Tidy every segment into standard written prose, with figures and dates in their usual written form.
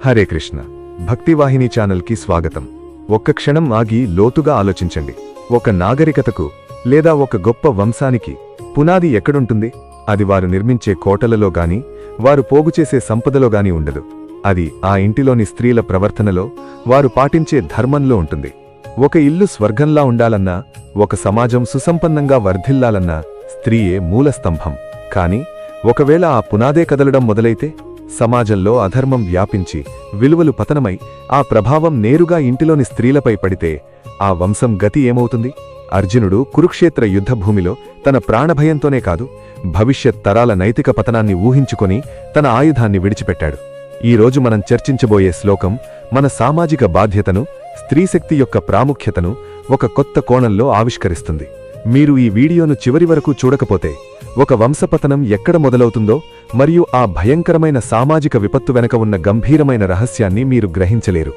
హరే కృష్ణ భక్తివాహిని ఛానల్కి స్వాగతం. ఒక్క క్షణం ఆగి లోతుగా ఆలోచించండి. ఒక నాగరికతకు లేదా ఒక గొప్ప వంశానికి పునాది ఎక్కడుంటుంది? అది వారు నిర్మించే కోటలలో గాని వారు పోగుచేసే సంపదలో గాని ఉండదు. అది ఆ ఇంటిలోని స్త్రీల ప్రవర్తనలో, వారు పాటించే ధర్మంలో ఉంటుంది. ఒక ఇల్లు స్వర్గంలా ఉండాలన్నా, ఒక సమాజం సుసంపన్నంగా వర్ధిల్లాలన్నా స్త్రీయే మూలస్తంభం. కాని ఒకవేళ ఆ పునాదే కదలడం మొదలైతే సమాజంలో అధర్మం వ్యాపించి విలువలు పతనమై ఆ ప్రభావం నేరుగా ఇంటిలోని స్త్రీలపై పడితే ఆ వంశం గతి ఏమవుతుంది? అర్జునుడు కురుక్షేత్ర యుద్ధభూమిలో తన ప్రాణభయంతోనే కాదు, భవిష్యత్ తరాల నైతిక పతనాన్ని ఊహించుకొని తన ఆయుధాన్ని విడిచిపెట్టాడు. ఈరోజు మనం చర్చించబోయే శ్లోకం మన సామాజిక బాధ్యతను, స్త్రీశక్తి యొక్క ప్రాముఖ్యతను ఒక కొత్త కోణంలో ఆవిష్కరిస్తుంది. మీరు ఈ వీడియోను చివరి వరకు చూడకపోతే ఒక వంశపతనం ఎక్కడ మొదలవుతుందో మరియు ఆ భయంకరమైన సామాజిక విపత్తు వెనక ఉన్న గంభీరమైన రహస్యాన్ని మీరు గ్రహించలేరు.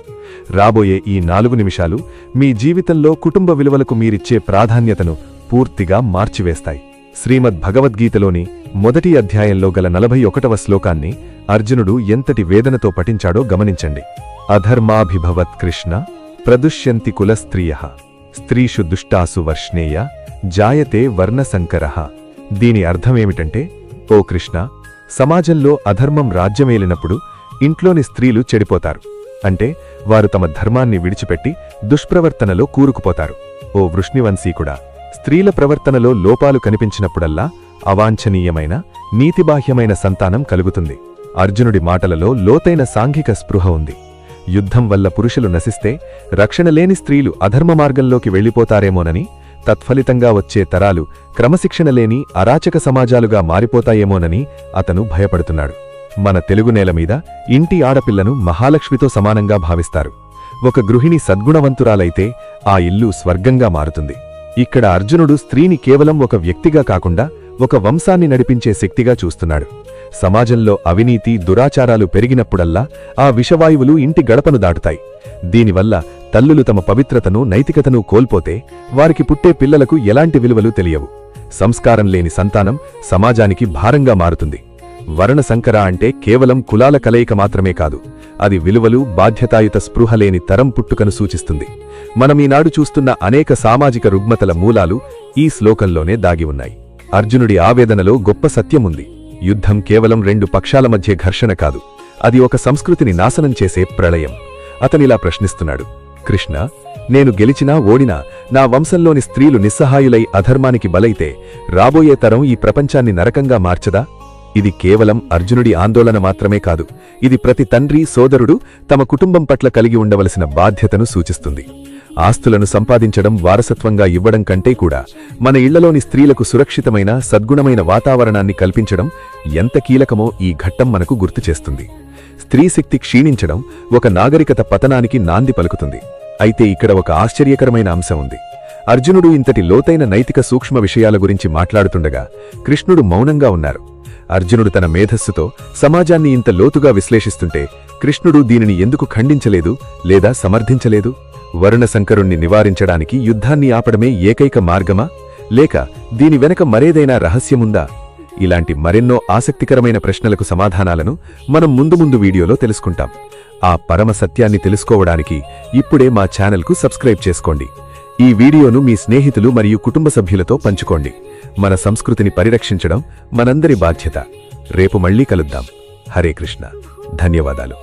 రాబోయే ఈ 4 నిమిషాలు మీ జీవితంలో కుటుంబ విలువలకు మీరిచ్చే ప్రాధాన్యతను పూర్తిగా మార్చివేస్తాయి. శ్రీమద్ భగవద్గీతలోని మొదటి అధ్యాయంలో గల 41వ శ్లోకాన్ని అర్జునుడు ఎంతటి వేదనతో పఠించాడో గమనించండి. అధర్మాభిభవత్ కృష్ణ ప్రదుష్యంతి కులస్త్రియః స్త్రీషు దుష్టాసు వర్ష్ణేయ జాయతే వర్ణసంకరః. దీని అర్థమేమిటంటే, ఓ కృష్ణ, సమాజంలో అధర్మం రాజ్యమేలినప్పుడు ఇంట్లోని స్త్రీలు చెడిపోతారు. అంటే వారు తమ ధర్మాన్ని విడిచిపెట్టి దుష్ప్రవర్తనలో కూరుకుపోతారు. ఓ వృష్ణివంశీకుడా, స్త్రీల ప్రవర్తనలో లోపాలు కనిపించినప్పుడల్లా అవాంఛనీయమైన, నీతిబాహ్యమైన సంతానం కలుగుతుంది. అర్జునుడి మాటలలో లోతైన సాంఘిక స్పృహ ఉంది. యుద్ధం వల్ల పురుషులు నశిస్తే రక్షణలేని స్త్రీలు అధర్మ మార్గంలోకి వెళ్లిపోతారేమోనని, తత్ఫలితంగా వచ్చే తరాలు క్రమశిక్షణలేని అరాచక సమాజాలుగా మారిపోతాయేమోనని అతను భయపడుతున్నాడు. మన తెలుగు నేలమీద ఇంటి ఆడపిల్లను మహాలక్ష్మితో సమానంగా భావిస్తారు. ఒక గృహిణి సద్గుణవంతురాలైతే ఆ ఇల్లు స్వర్గంగా మారుతుంది. ఇక్కడ అర్జునుడు స్త్రీని కేవలం ఒక వ్యక్తిగా కాకుండా ఒక వంశాన్ని నడిపించే శక్తిగా చూస్తున్నాడు. సమాజంలో అవినీతి, దురాచారాలు పెరిగినప్పుడల్లా ఆ విషవాయువులు ఇంటి గడపను దాటుతాయి. దీనివల్ల తల్లులు తమ పవిత్రతను, నైతికతను కోల్పోతే వారికి పుట్టే పిల్లలకు ఎలాంటి విలువలు తెలియవు. సంస్కారం లేని సంతానం సమాజానికి భారంగా మారుతుంది. వర్ణసంకర అంటే కేవలం కులాల కలయిక మాత్రమే కాదు, అది విలువలు, బాధ్యతాయుత స్పృహ లేని తరం పుట్టుకను సూచిస్తుంది. మనమీనాడు చూస్తున్న అనేక సామాజిక రుగ్మతల మూలాలు ఈ శ్లోకంలోనే దాగి ఉన్నాయి. అర్జునుడి ఆవేదనలో గొప్ప సత్యముంది. యుద్ధం కేవలం 2 పక్షాల మధ్య ఘర్షణ కాదు, అది ఒక సంస్కృతిని నాశనం చేసే ప్రళయం. అతనిలా ప్రశ్నిస్తున్నాడు, కృష్ణ, నేను గెలిచినా ఓడినా నా వంశంలోని స్త్రీలు నిస్సహాయులై అధర్మానికి బలైతే రాబోయే తరం ఈ ప్రపంచాన్ని నరకంగా మార్చదా? ఇది కేవలం అర్జునుడి ఆందోళన మాత్రమే కాదు, ఇది ప్రతి తండ్రి, సోదరుడు తమ కుటుంబం పట్ల కలిగి ఉండవలసిన బాధ్యతను సూచిస్తుంది. ఆస్తులను సంపాదించడం, వారసత్వంగా ఇవ్వడం కంటే కూడా మన ఇళ్లలోని స్త్రీలకు సురక్షితమైన, సద్గుణమైన వాతావరణాన్ని కల్పించడం ఎంత కీలకమో ఈ ఘట్టం మనకు గుర్తుచేస్తుంది. స్త్రీశక్తి క్షీణించడం ఒక నాగరికత పతనానికి నాంది పలుకుతుంది. అయితే ఇక్కడ ఒక ఆశ్చర్యకరమైన అంశం ఉంది. అర్జునుడు ఇంతటి లోతైన నైతిక సూక్ష్మ విషయాల గురించి మాట్లాడుతుండగా కృష్ణుడు మౌనంగా ఉన్నారు. అర్జునుడు తన మేధస్సుతో సమాజాన్ని ఇంత లోతుగా విశ్లేషిస్తుంటే కృష్ణుడు దీనిని ఎందుకు ఖండించలేదు లేదా సమర్థించలేదు? వర్ణసంకరుణ్ణి నివారించడానికి యుద్ధాన్ని ఆపడమే ఏకైక మార్గమా, లేక దీని వెనక మరేదైనా రహస్యముందా? ఇలాంటి మరెన్నో ఆసక్తికరమైన ప్రశ్నలకు సమాధానాలను మనం ముందు వీడియోలో తెలుసుకుంటాం. ఆ పరమ సత్యాన్ని తెలుసుకోవడానికి ఇప్పుడే మా ఛానల్కు సబ్స్క్రైబ్ చేసుకోండి. ఈ వీడియోను మీ స్నేహితులు మరియు కుటుంబ సభ్యులతో పంచుకోండి. మన సంస్కృతిని పరిరక్షించడం మనందరి బాధ్యత. రేపు మళ్ళీ కలుద్దాం. హరే కృష్ణ. ధన్యవాదాలు.